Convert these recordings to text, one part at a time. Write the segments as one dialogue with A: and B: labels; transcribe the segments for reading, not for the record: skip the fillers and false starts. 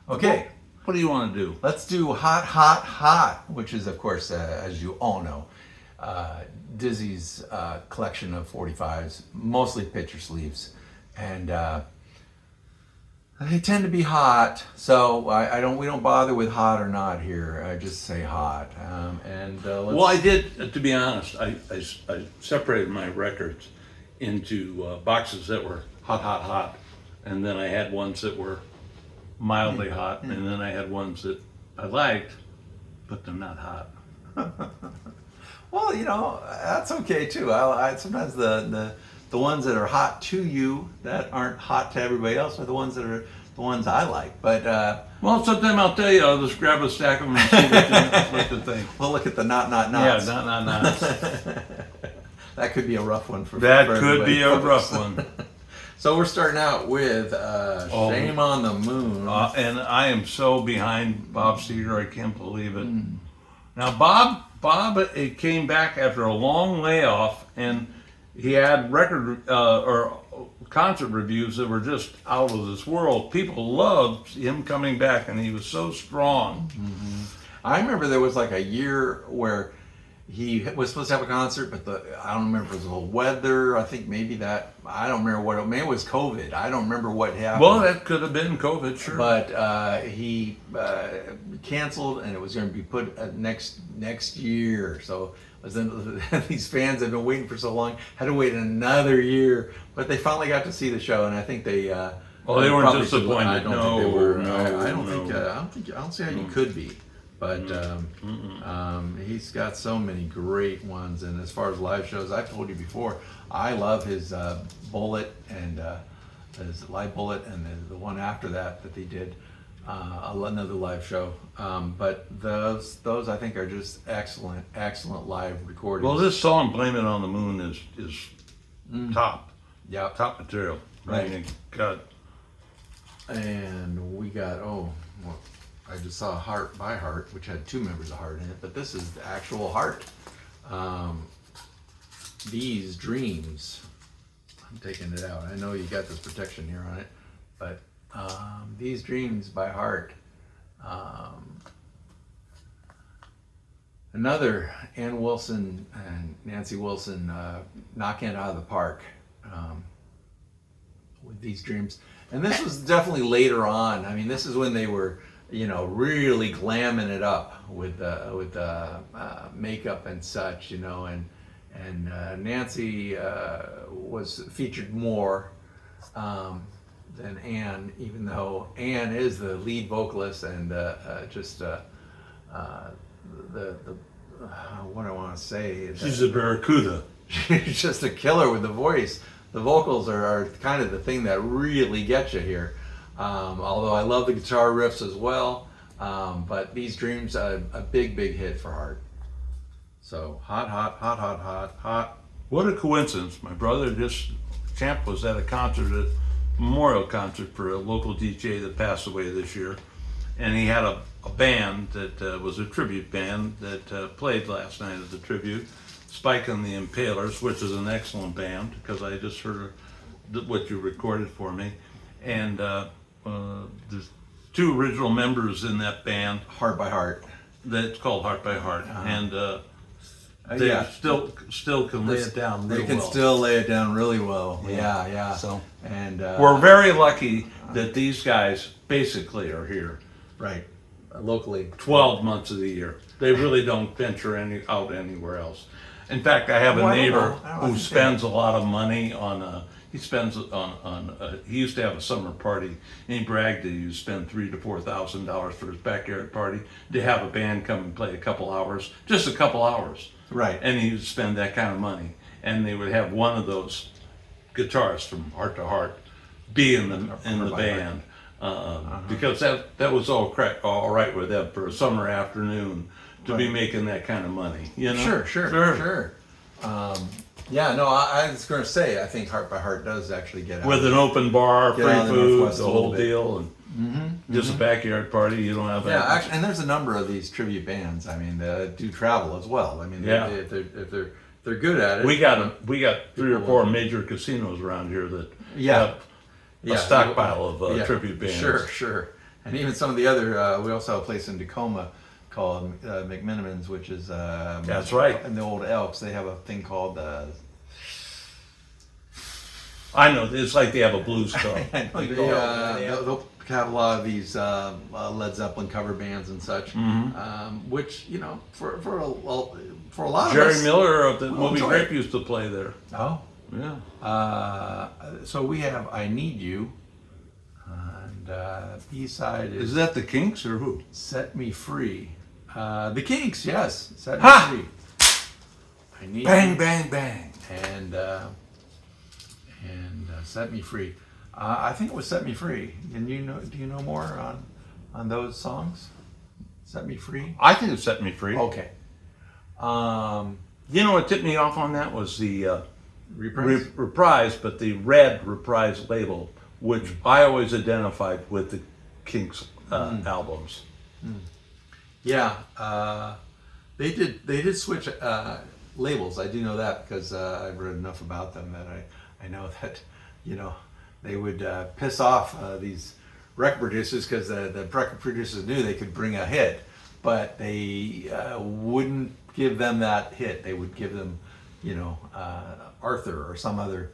A: Okay,
B: What do you want to do?
A: let's do Hot, Hot, Hot, which is, of course, as you all know, Dizzy's collection of 45s, mostly picture sleeves. And they tend to be hot, so we don't bother with hot or not here. I just say hot. Let's,
B: Well, I did, to be honest, I separated my records into boxes that were hot, hot, hot. And then I had ones that were mildly hot. And then I had ones that I liked, but they're not hot.
A: Well, that's okay too. I sometimes the ones that are hot to you that aren't hot to everybody else are the ones that are the ones I like. But
B: Well, sometime I'll tell you, I'll just grab a stack of them and see what you think.
A: we'll look at the not
B: Yeah,
A: nots.
B: not.
A: That could be a rough one for
B: That
A: for
B: could be a
A: everybody.
B: rough one.
A: So we're starting out with Shame on the Moon.
B: And I am so behind Bob Seger, I can't believe it. Now, Bob, it came back after a long layoff, and he had record or concert reviews that were just out of this world. People loved him coming back, and he was so strong.
A: I remember there was like a year where he was supposed to have a concert, but I don't remember if it was the weather. I think maybe I don't remember what. Maybe it was COVID. I don't remember what happened.
B: Well, that could have been COVID, sure.
A: But he canceled, and it was going to be put next year. So these fans have been waiting for so long, had to wait another year, but they finally got to see the show, and I think they.
B: They weren't
A: probably
B: disappointed.
A: I don't think they were.
B: No,
A: I don't
B: no.
A: think. I don't see how you could be. But he's got so many great ones, and as far as live shows, I've told you before, I love his Bullet and his Live Bullet, and the one after that they did, another live show. But those I think are just excellent live recordings.
B: Well, this song "Blame It on the Moon" is top
A: yeah.
B: material.
A: Right.
B: I mean, God.
A: And we got I just saw Heart by Heart, which had two members of Heart in it, but this is the actual Heart. These Dreams. I'm taking it out. I know you got this protection here on it, but These Dreams by Heart. Another Ann Wilson and Nancy Wilson knocking it out of the park with These Dreams. And this was definitely later on. I mean, this is when they were, really glamming it up with makeup and such, and Nancy was featured more than Ann, even though Ann is the lead vocalist and what I want to say is
B: She's a barracuda.
A: she's just a killer with the voice. The vocals are kind of the thing that really gets you here. Although I love the guitar riffs as well. But These Dreams, a big hit for Heart. So hot, hot, hot, hot, hot, hot.
B: What a coincidence. My brother Champ was at a memorial concert for a local DJ that passed away this year. And he had a band that was a tribute band that played last night at the tribute. Spike and the Impalers, which is an excellent band, because I just heard what you recorded for me. And there's two original members in that band.
A: Heart by Heart.
B: That's called Heart by Heart. And they still can lay it down
A: They
B: real
A: can
B: well.
A: still lay it down really well.
B: Yeah.
A: Yeah.
B: So
A: And
B: we're very lucky that these guys basically are here
A: right, locally.
B: 12 months of the year. They really don't venture out anywhere else. In fact, I have a
A: Oh, I don't
B: neighbor
A: know. I
B: who
A: think
B: spends a lot of money on. He spends he used to have a summer party, and he bragged that he would spend $3,000 to $4,000 for his backyard party to have a band come and play a couple hours, just a couple hours.
A: Right.
B: And he would spend that kind of money, and they would have one of those guitarists from Heart to Heart be in the band. Because that was all right with them for a summer afternoon to be making that kind of money,
A: Sure. Yeah, no, I was going to say, I think Heart by Heart does actually get out.
B: with an open bar, free
A: out of the
B: food,
A: Northwest
B: the
A: a little
B: whole
A: bit.
B: deal, and just a backyard party. You don't have
A: Yeah, actually, and there's a number of these tribute bands. I mean, that do travel as well. I mean,
B: Yeah.
A: if they're good at it.
B: we got 3 or 4 major casinos around here that
A: Yeah.
B: have a stockpile of tribute bands.
A: Sure. And even some of the other, we also have a place in Tacoma called McMenamins, which is
B: That's right.
A: in the old Elks. They have a thing called
B: I know, it's like they have a blues club.
A: they'll have a lot of these Led Zeppelin cover bands and such, which for a lot
B: Jerry
A: of us.
B: Miller of the movie
A: enjoy
B: Grape
A: it.
B: used to play there.
A: Oh,
B: Yeah.
A: so we have "I Need You," and B-side is
B: Is that the Kinks or who?
A: "Set Me Free." The Kinks, yes, "Set Me
B: Ha!
A: Free." I need
B: Bang,
A: you.
B: bang, bang.
A: and "Set Me Free." I think it was "Set Me Free." And do you know more on those songs? "Set Me Free."
B: I think it set me free.
A: Okay.
B: You know what tipped me off on that was the
A: Reprise?
B: Reprise, but the red Reprise label, which I always identified with the Kinks albums.
A: Yeah, they did switch labels. I do know that because I've read enough about them that I know that they would piss off these record producers because the record producers knew they could bring a hit, but they wouldn't give them that hit. They would give them Arthur or some other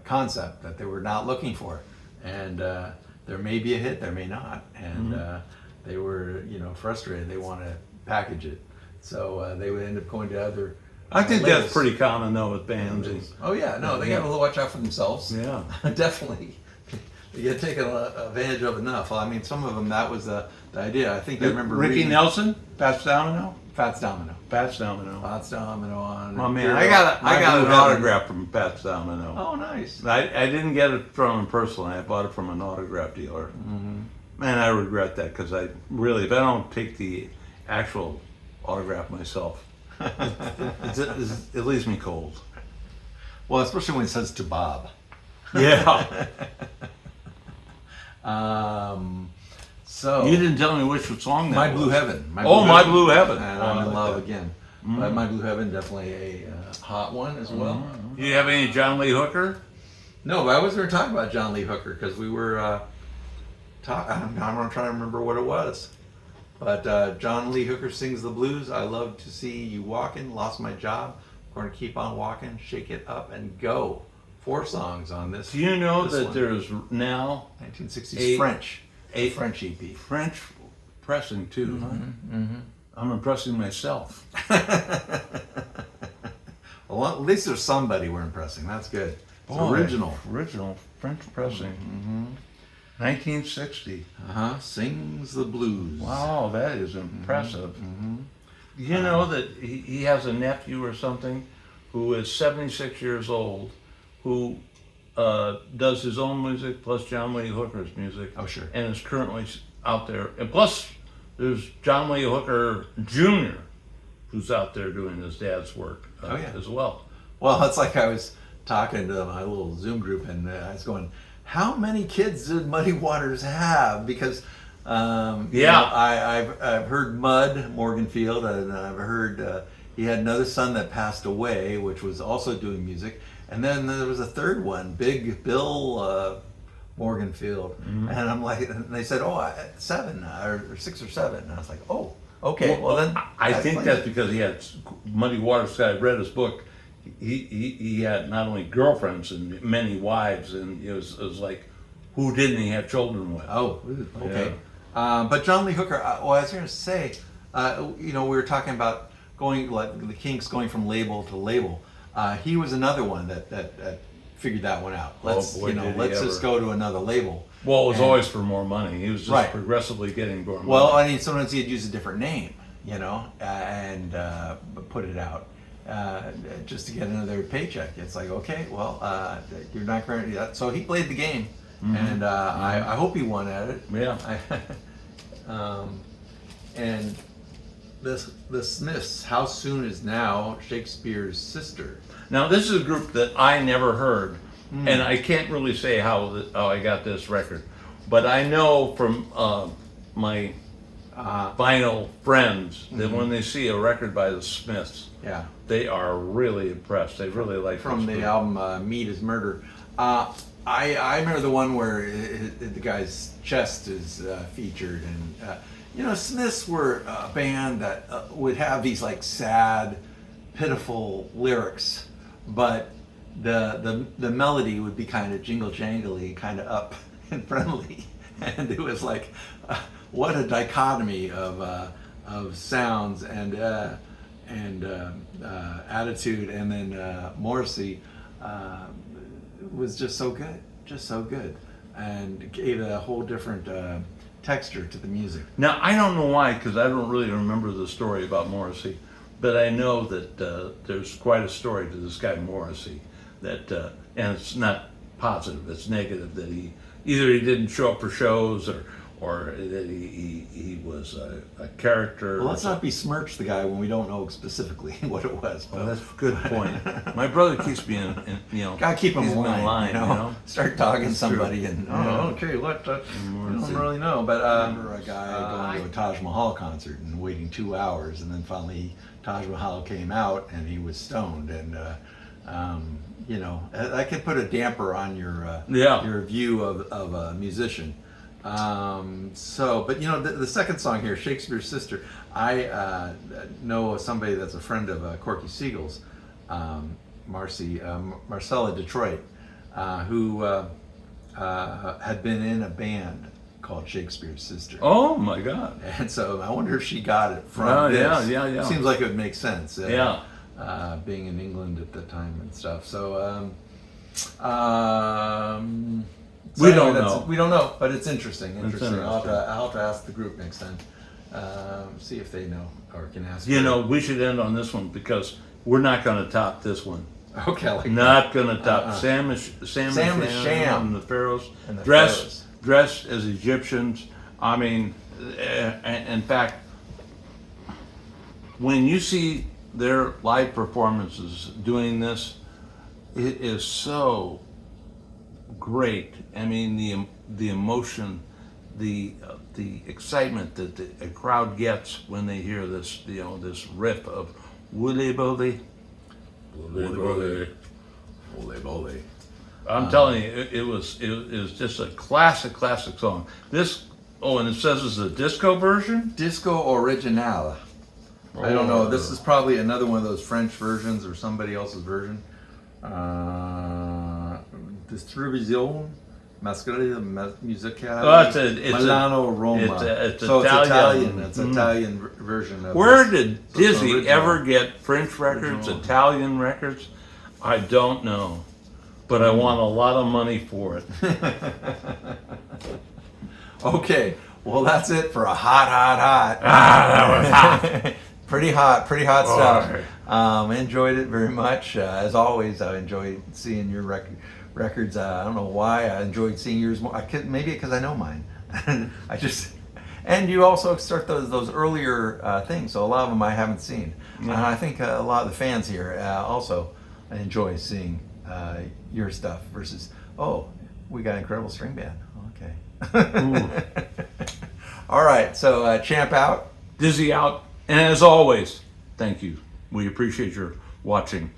A: concept that they were not looking for, and there may be a hit, there may not, and they were frustrated. They want to package it, so they would end up going to other.
B: I think
A: labels.
B: that's pretty common though with bands.
A: Oh yeah, no, they got to watch out for themselves.
B: Yeah.
A: Definitely. They get taken advantage of enough. Well, I mean, some of them that was the idea. I think I remember
B: Ricky
A: reading
B: Nelson, Fats Domino,
A: Fats Domino.
B: Pats Domino.
A: Fats Domino on.
B: Oh man, I got an
A: Heaven.
B: autograph from Pats Domino.
A: Oh, nice.
B: I didn't get it from him personally. I bought it from an autograph dealer. Man, I regret that because if I don't take the actual autograph myself, it leaves me cold.
A: Well, especially when it says "to Bob."
B: Yeah.
A: So
B: You didn't tell me which song that
A: My
B: was.
A: Blue Heaven.
B: My Blue Heaven.
A: And
B: Oh, I
A: I'm in
B: like
A: love
B: that.
A: again. But My Blue Heaven definitely a hot one as well.
B: Do you have any John Lee Hooker?
A: No, but I was going to talk about John Lee Hooker because we were I'm trying to remember what it was. But John Lee Hooker sings the blues. I love to see you walking. Lost my job. Going to keep on walking. Shake it up and go. 4 songs on this.
B: Do you know
A: this
B: that
A: one.
B: there's now
A: 1960s French.
B: a
A: French EP.
B: French pressing too? Huh? I'm impressing myself.
A: Well, at least there's somebody we're impressing. That's good. It's original.
B: Original French pressing. 1960.
A: Sings the blues.
B: Wow, that is impressive. You know that he has a nephew or something who is 76 years old who does his own music plus John Lee Hooker's music.
A: Oh, sure.
B: And is currently out there. And plus, there's John Lee Hooker Jr., who's out there doing his dad's work as well.
A: Well, it's like I was talking to my little Zoom group, and I was going, "How many kids did Muddy Waters have?" Because I've heard Mud Morganfield, and I've heard he had another son that passed away, which was also doing music, and then there was a third one, Big Bill Morganfield, and I'm like, and they said, 7 or 6 or 7, and I was like, oh. Okay, well then
B: I think that's because he had Muddy Waters. I read his book. He had not only girlfriends and many wives, and it was like, who didn't he have children with?
A: Oh, okay. But John Lee Hooker. I was going to say, we were talking about going like the Kinks going from label to label. He was another one that figured that one out. Let's just go to another label.
B: Well, it was always for more money. He was just
A: Right.
B: progressively getting more money.
A: Well, I mean, sometimes he'd use a different name, and put it out just to get another paycheck. It's like, okay, well, you're not going to do that. So he played the game, and I hope he won at it.
B: Yeah.
A: And the Smiths, How Soon Is Now, Shakespeare's Sister.
B: Now, this is a group that I never heard, and I can't really say how I got this record, but I know from my vinyl friends that when they see a record by the Smiths,
A: Yeah.
B: they are really impressed. They really like
A: From
B: this
A: the
B: group.
A: album Meat is Murder. I remember the one where the guy's chest is featured, and you know, Smiths were a band that would have these like sad, pitiful lyrics, but the melody would be kind of jingle jangly, kind of up and friendly, and it was like what a dichotomy of sounds and attitude, and then Morrissey was just so good, and gave a whole different texture to the music.
B: Now, I don't know why, because I don't really remember the story about Morrissey, but I know that there's quite a story to this guy Morrissey, that and it's not positive, it's negative, that he didn't show up for shows, or that he was a character.
A: Well, let's not besmirch the guy when we don't know specifically what it was.
B: Well, that's a good point. My brother keeps me in you know.
A: Gotta keep him
B: keeps
A: in
B: me
A: line, you know? Start talking
B: That's
A: somebody
B: true.
A: and
B: Yeah.
A: okay, what? I don't really know, but I remember a guy going to a Taj Mahal concert and waiting 2 hours, and then finally Taj Mahal came out and he was stoned, and you know, that could put a damper on your view of a musician. But you know, the second song here, Shakespeare's Sister, I know somebody that's a friend of Corky Siegel's, Marcella Detroit, who had been in a band called Shakespeare's Sister.
B: Oh my God!
A: And so I wonder if she got it from this.
B: Yeah.
A: Seems like it would make sense.
B: Yeah.
A: Being in England at the time and stuff. So,
B: we don't know.
A: We don't know, but it's interesting.
B: interesting.
A: I'll have to ask the group next time. See if they know or can ask.
B: You
A: her.
B: know, we should end on this one because we're not going to top this one.
A: Okay, I like
B: Not going to top Sam the Sham and the Pharaohs,
A: And the
B: dressed as Egyptians. I mean, in fact, when you see their live performances doing this, it is so great. I mean, the emotion, the excitement that a crowd gets when they hear this, you know, this riff of Wooly Bully.
A: Ole Bole.
B: I'm telling you, it was just a classic song. This, and it says it's a disco version?
A: Disco Originale. I don't know. This is probably another one of those French versions or somebody else's version. Distribuzione Masquerade Musicale Milano Roma.
B: It's
A: so
B: Italian.
A: It's Italian version of
B: Where
A: this.
B: did
A: So it's
B: Dizzy
A: original.
B: ever get French records,
A: Original.
B: Italian records? I don't know, but I want a lot of money for it.
A: Okay, well that's it for a hot.
B: That was hot.
A: Pretty hot
B: Boy.
A: stuff. Enjoyed it very much. As always, I enjoyed seeing your records. I don't know why I enjoyed seeing yours more. Maybe because I know mine. And you also start those earlier things. So a lot of them I haven't seen. And I think a lot of the fans here also enjoy seeing your stuff versus we got an incredible string band. Okay. All right. So Champ out.
B: Dizzy out. And as always, thank you. We appreciate your watching.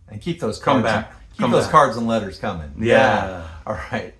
A: And keep those cards.
B: Come back.
A: Keep those cards and letters coming.
B: Yeah.
A: All right.